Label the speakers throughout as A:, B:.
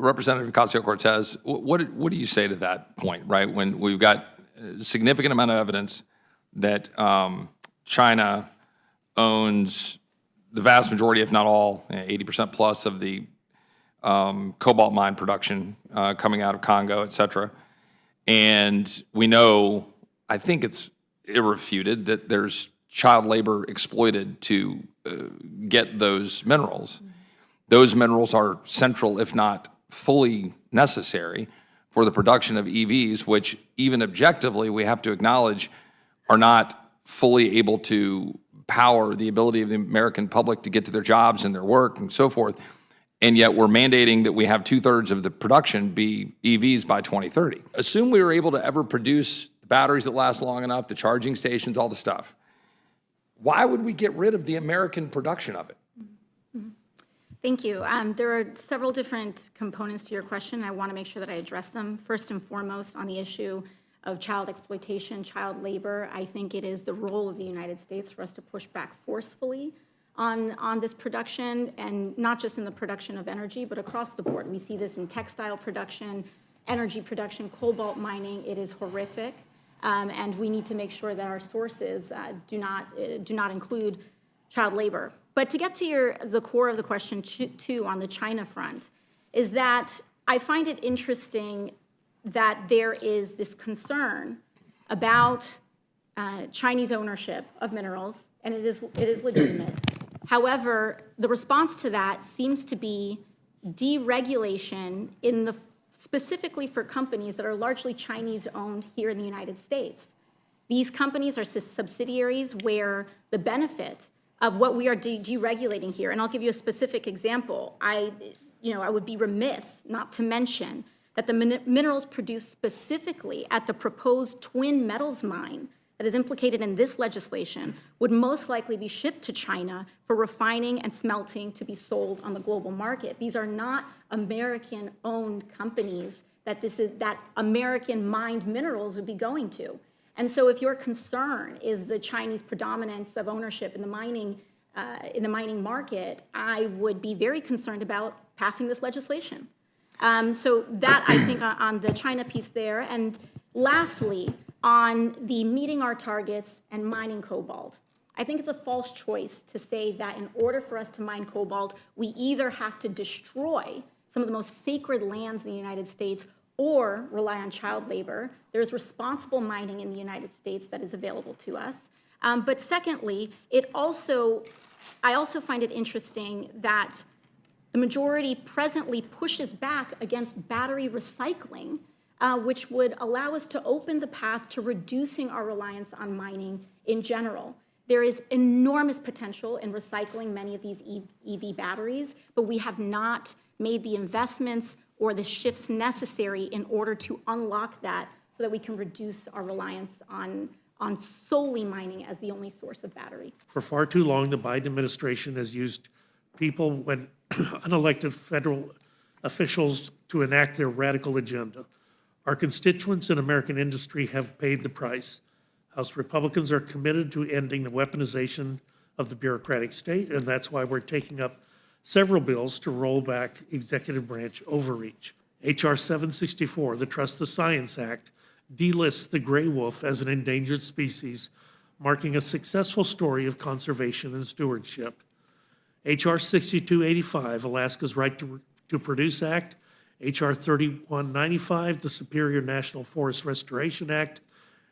A: Representative Ocasio-Cortez, what do you say to that point, right? When we've got a significant amount of evidence that China owns the vast majority, if not all, 80% plus of the cobalt mine production coming out of Congo, et cetera. And we know, I think it's irrefuted, that there's child labor exploited to get those minerals. Those minerals are central, if not fully necessary, for the production of EVs, which even objectively we have to acknowledge are not fully able to power the ability of the American public to get to their jobs and their work and so forth. And yet we're mandating that we have 2/3 of the production be EVs by 2030. Assume we were able to ever produce batteries that last long enough, the charging stations, all the stuff. Why would we get rid of the American production of it?
B: Thank you. There are several different components to your question. I want to make sure that I address them. First and foremost, on the issue of child exploitation, child labor, I think it is the role of the United States for us to push back forcefully on this production, and not just in the production of energy, but across the board. We see this in textile production, energy production, cobalt mining. It is horrific, and we need to make sure that our sources do not include child labor. But to get to the core of the question, too, on the China front, is that I find it interesting that there is this concern about Chinese ownership of minerals, and it is legitimate. However, the response to that seems to be deregulation specifically for companies that are largely Chinese-owned here in the United States. These companies are subsidiaries where the benefit of what we are deregulating here, and I'll give you a specific example. I would be remiss not to mention that the minerals produced specifically at the proposed Twin Metals mine that is implicated in this legislation would most likely be shipped to China for refining and smelting to be sold on the global market. These are not American-owned companies that American mined minerals would be going to. And so if your concern is the Chinese predominance of ownership in the mining market, I would be very concerned about passing this legislation. So that, I think, on the China piece there. And lastly, on the meeting our targets and mining cobalt. I think it's a false choice to say that in order for us to mine cobalt, we either have to destroy some of the most sacred lands in the United States or rely on child labor. There's responsible mining in the United States that is available to us. But secondly, I also find it interesting that the majority presently pushes back against battery recycling, which would allow us to open the path to reducing our reliance on mining in general. There is enormous potential in recycling many of these EV batteries, but we have not made the investments or the shifts necessary in order to unlock that so that we can reduce our reliance on solely mining as the only source of battery.
C: For far too long, the Biden administration has used people when unelected federal officials to enact their radical agenda. Our constituents in American industry have paid the price. House Republicans are committed to ending the weaponization of the bureaucratic state, and that's why we're taking up several bills to roll back executive branch overreach. H.R. 764, the Trust the Science Act, delists the gray wolf as an endangered species, marking a successful story of conservation and stewardship. H.R. 6285, Alaska's Right to Produce Act, H.R. 3195, the Superior National Forest Restoration Act,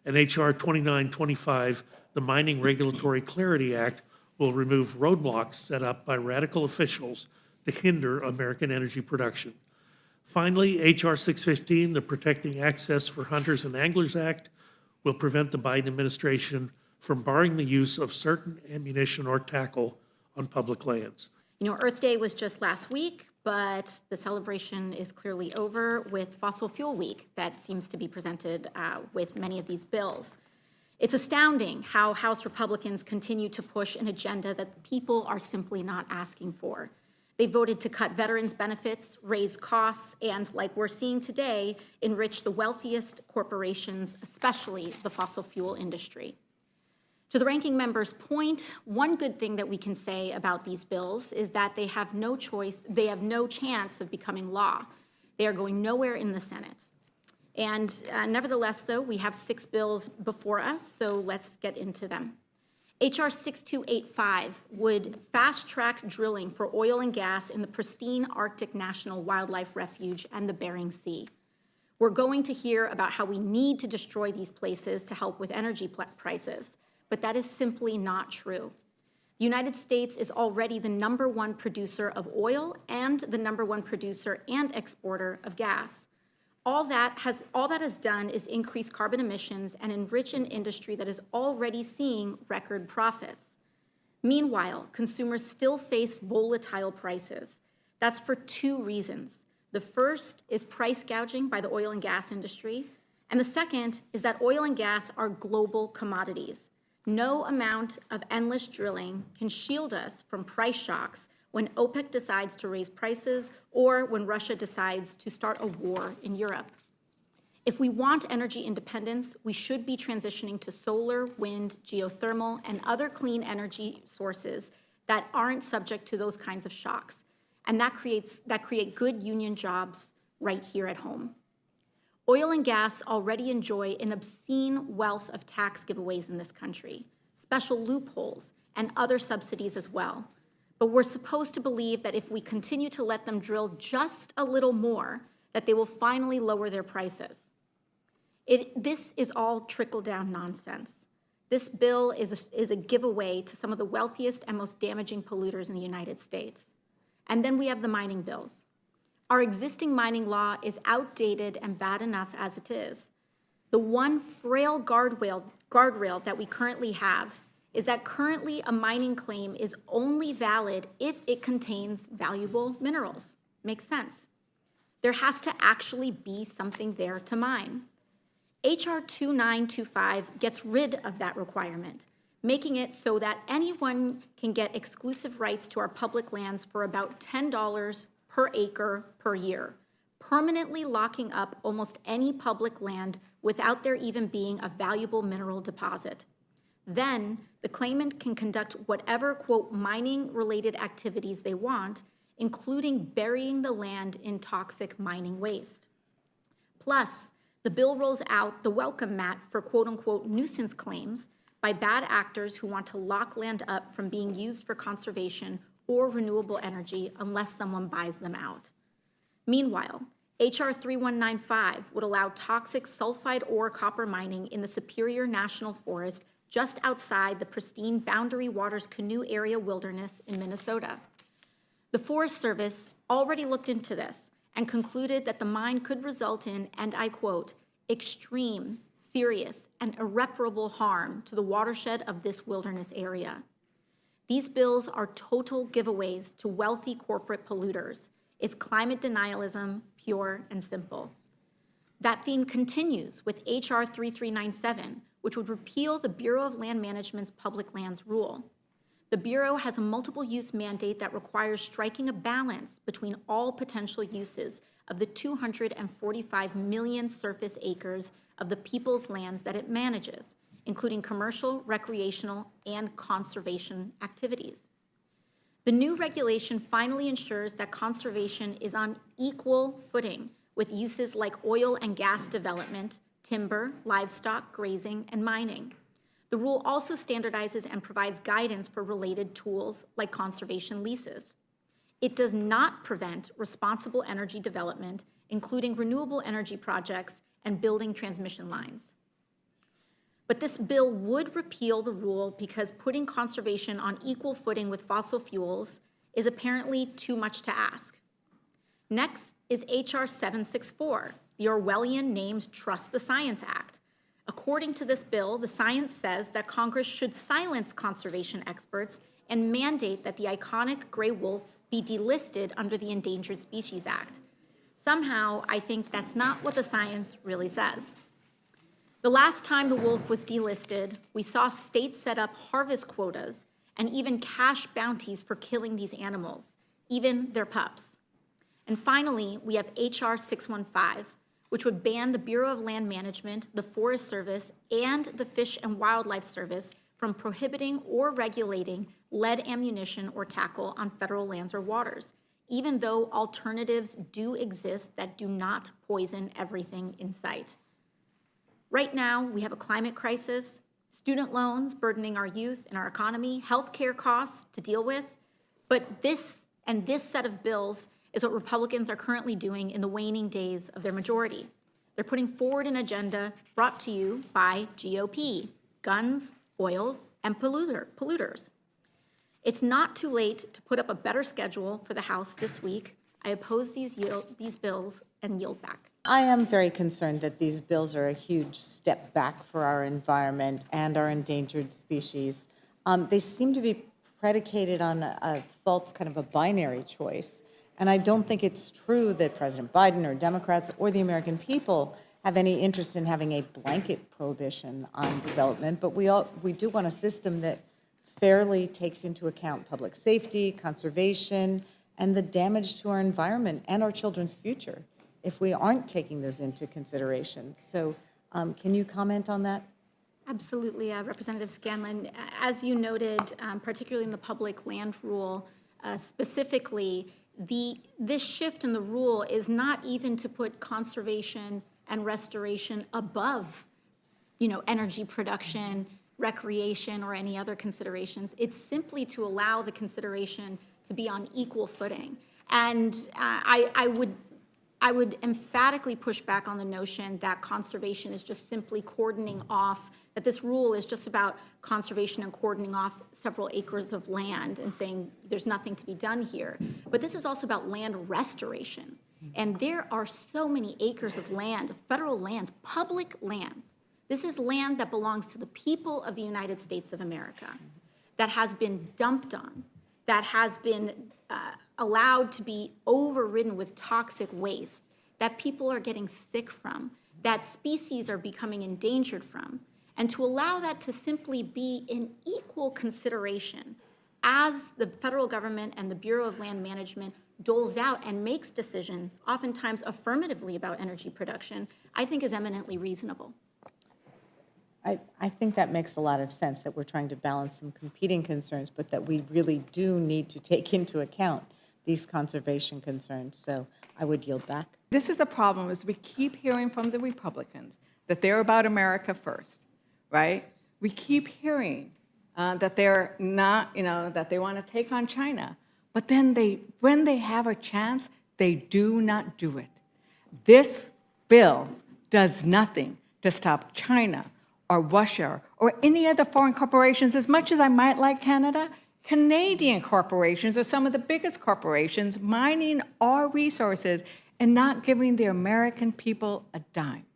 C: and H.R. 2925, the Mining Regulatory Clarity Act, will remove roadblocks set up by radical officials to hinder American energy production. Finally, H.R. 615, the Protecting Access for Hunters and Anglers Act, will prevent the Biden administration from barring the use of certain ammunition or tackle on public lands.
B: Earth Day was just last week, but the celebration is clearly over with Fossil Fuel Week that seems to be presented with many of these bills. It's astounding how House Republicans continue to push an agenda that people are simply not asking for. They voted to cut veterans' benefits, raise costs, and, like we're seeing today, enrich the wealthiest corporations, especially the fossil fuel industry. To the ranking member's point, one good thing that we can say about these bills is that they have no chance of becoming law. They are going nowhere in the Senate. And nevertheless, though, we have 6 bills before us, so let's get into them. H.R. 6285 would fast-track drilling for oil and gas in the pristine Arctic National Wildlife Refuge and the Bering Sea. We're going to hear about how we need to destroy these places to help with energy prices, but that is simply not true. The United States is already the #1 producer of oil and the #1 producer and exporter of gas. All that has done is increase carbon emissions and enrich an industry that is already seeing record profits. Meanwhile, consumers still face volatile prices. That's for 2 reasons. The first is price gouging by the oil and gas industry, and the second is that oil and gas are global commodities. No amount of endless drilling can shield us from price shocks when OPEC decides to raise prices or when Russia decides to start a war in Europe. If we want energy independence, we should be transitioning to solar, wind, geothermal, and other clean energy sources that aren't subject to those kinds of shocks, and that create good union jobs right here at home. Oil and gas already enjoy an obscene wealth of tax giveaways in this country, special loopholes, and other subsidies as well. But we're supposed to believe that if we continue to let them drill just a little more, that they will finally lower their prices. This is all trickle-down nonsense. This bill is a giveaway to some of the wealthiest and most damaging polluters in the United States. And then we have the mining bills. Our existing mining law is outdated and bad enough as it is. The one frail guardrail that we currently have is that currently a mining claim is only valid if it contains valuable minerals. Makes sense. There has to actually be something there to mine. H.R. 2925 gets rid of that requirement, making it so that anyone can get exclusive rights to our public lands for about $10 per acre per year, permanently locking up almost any public land without there even being a valuable mineral deposit. Then, the claimant can conduct whatever, quote, mining-related activities they want, including burying the land in toxic mining waste. Plus, the bill rolls out the welcome mat for, quote-unquote, nuisance claims by bad actors who want to lock land up from being used for conservation or renewable energy unless someone buys them out. Meanwhile, H.R. 3195 would allow toxic sulfide ore copper mining in the Superior National Forest just outside the pristine Boundary Waters Canoe Area Wilderness in Minnesota. The Forest Service already looked into this and concluded that the mine could result in, and I quote, extreme, serious, and irreparable harm to the watershed of this wilderness area. These bills are total giveaways to wealthy corporate polluters. It's climate denialism, pure and simple. That theme continues with H.R. 3397, which would repeal the Bureau of Land Management's public lands rule. The Bureau has a multiple-use mandate that requires striking a balance between all potential uses of the 245 million surface acres of the people's lands that it manages, including commercial, recreational, and conservation activities. The new regulation finally ensures that conservation is on equal footing with uses like oil and gas development, timber, livestock, grazing, and mining. The rule also standardizes and provides guidance for related tools like conservation leases. It does not prevent responsible energy development, including renewable energy projects and building transmission lines. But this bill would repeal the rule because putting conservation on equal footing with fossil fuels is apparently too much to ask. Next is H.R. 764, the Orwellian-named Trust the Science Act. According to this bill, the science says that Congress should silence conservation experts and mandate that the iconic gray wolf be delisted under the Endangered Species Act. Somehow, I think that's not what the science really says. The last time the wolf was delisted, we saw states set up harvest quotas and even cash bounties for killing these animals, even their pups. And finally, we have H.R. 615, which would ban the Bureau of Land Management, the Forest Service, and the Fish and Wildlife Service from prohibiting or regulating lead ammunition or tackle on federal lands or waters, even though alternatives do exist that do not poison everything in sight. Right now, we have a climate crisis, student loans burdening our youth and our economy, healthcare costs to deal with, but this set of bills is what Republicans are currently doing in the waning days of their majority. They're putting forward an agenda brought to you by GOP, guns, oil, and polluters. It's not too late to put up a better schedule for the House this week. I oppose these bills and yield back.
D: I am very concerned that these bills are a huge step back for our environment and our endangered species. They seem to be predicated on a false kind of a binary choice. And I don't think it's true that President Biden or Democrats or the American people have any interest in having a blanket prohibition on development, but we do want a system that fairly takes into account public safety, conservation, and the damage to our environment and our children's future if we aren't taking those into consideration. So can you comment on that?
B: Absolutely, Representative Scanlon. As you noted, particularly in the public land rule, specifically, this shift in the rule is not even to put conservation and restoration above, energy production, recreation, or any other considerations. It's simply to allow the consideration to be on equal footing. And I would emphatically push back on the notion that conservation is just simply cordoning off, that this rule is just about conservation and cordoning off several acres of land and saying there's nothing to be done here. But this is also about land restoration. And there are so many acres of land, federal lands, public lands. This is land that belongs to the people of the United States of America, that has been dumped on, that has been allowed to be overridden with toxic waste, that people are getting sick from, that species are becoming endangered from. And to allow that to simply be in equal consideration as the federal government and the Bureau of Land Management doles out and makes decisions, oftentimes affirmatively about energy production, I think is eminently reasonable.
D: I think that makes a lot of sense, that we're trying to balance some competing concerns, but that we really do need to take into account these conservation concerns. So I would yield back.
E: This is the problem, is we keep hearing from the Republicans that they're about America first, right? We keep hearing that they're not, that they want to take on China. But then when they have a chance, they do not do it. This bill does nothing to stop China or Russia or any other foreign corporations. As much as I might like Canada, Canadian corporations are some of the biggest corporations mining our resources and not giving the American people a dime.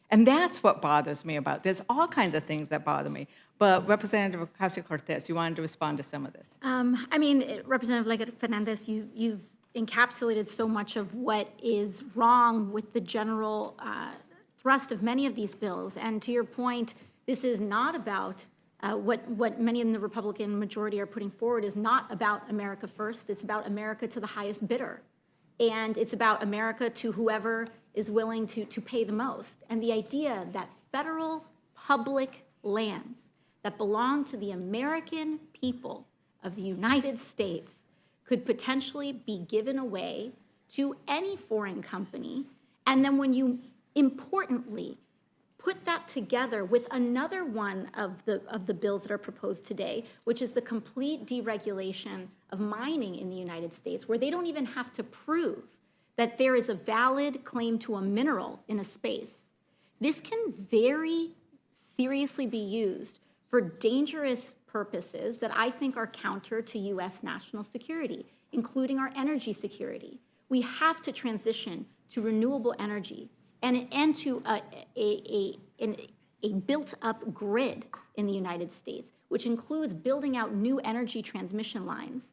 E: And that's what bothers me about this. All kinds of things that bother me. But Representative Ocasio-Cortez, you wanted to respond to some of this.
B: Representative Fernandez, you've encapsulated so much of what is wrong with the general thrust of many of these bills. And to your point, this is not about what many in the Republican majority are putting forward is not about America first. It's about America to the highest bidder. And it's about America to whoever is willing to pay the most. And the idea that federal public lands that belong to the American people of the United States could potentially be given away to any foreign company. And then when you importantly put that together with another one of the bills that are proposed today, which is the complete deregulation of mining in the United States, where they don't even have to prove that there is a valid claim to a mineral in a space. This can very seriously be used for dangerous purposes that I think are counter to U.S. national security, including our energy security. We have to transition to renewable energy and to a built-up grid in the United States, which includes building out new energy transmission lines.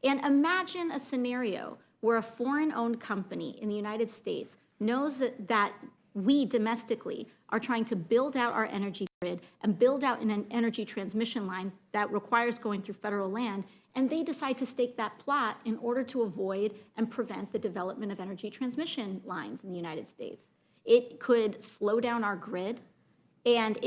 B: And imagine a scenario where a foreign-owned company in the United States knows that we domestically are trying to build out our energy grid and build out an energy transmission line that requires going through federal land, and they decide to stake that plot in order to avoid and prevent the development of energy transmission lines in the United States. It could slow down our grid, and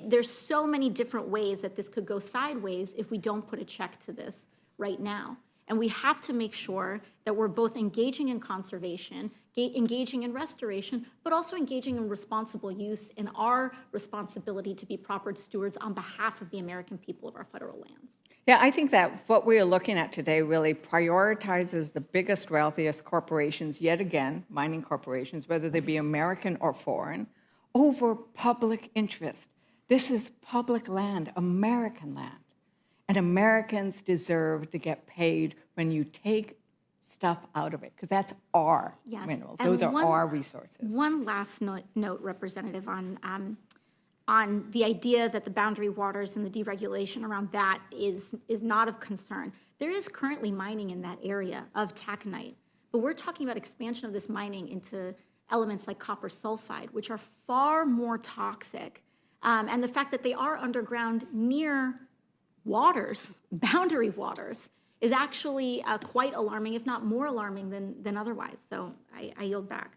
B: there's so many different ways that this could go sideways if we don't put a check to this right now. And we have to make sure that we're both engaging in conservation, engaging in restoration, but also engaging in responsible use and our responsibility to be proper stewards on behalf of the American people of our federal lands.
E: Yeah, I think that what we are looking at today really prioritizes the biggest, wealthiest corporations, yet again, mining corporations, whether they be American or foreign, over public interest. This is public land, American land. And Americans deserve to get paid when you take stuff out of it, because that's our
B: Yes.
E: minerals.
B: And
E: Those are our resources.
B: One last note, Representative, on the idea that the boundary waters and the deregulation around that is not of concern. There is currently mining in that area of taconite, but we're talking about expansion of this mining into elements like copper sulfide, which are far more toxic. And the fact that they are underground near waters, boundary waters, is actually quite alarming, if not more alarming than otherwise. So I yield back.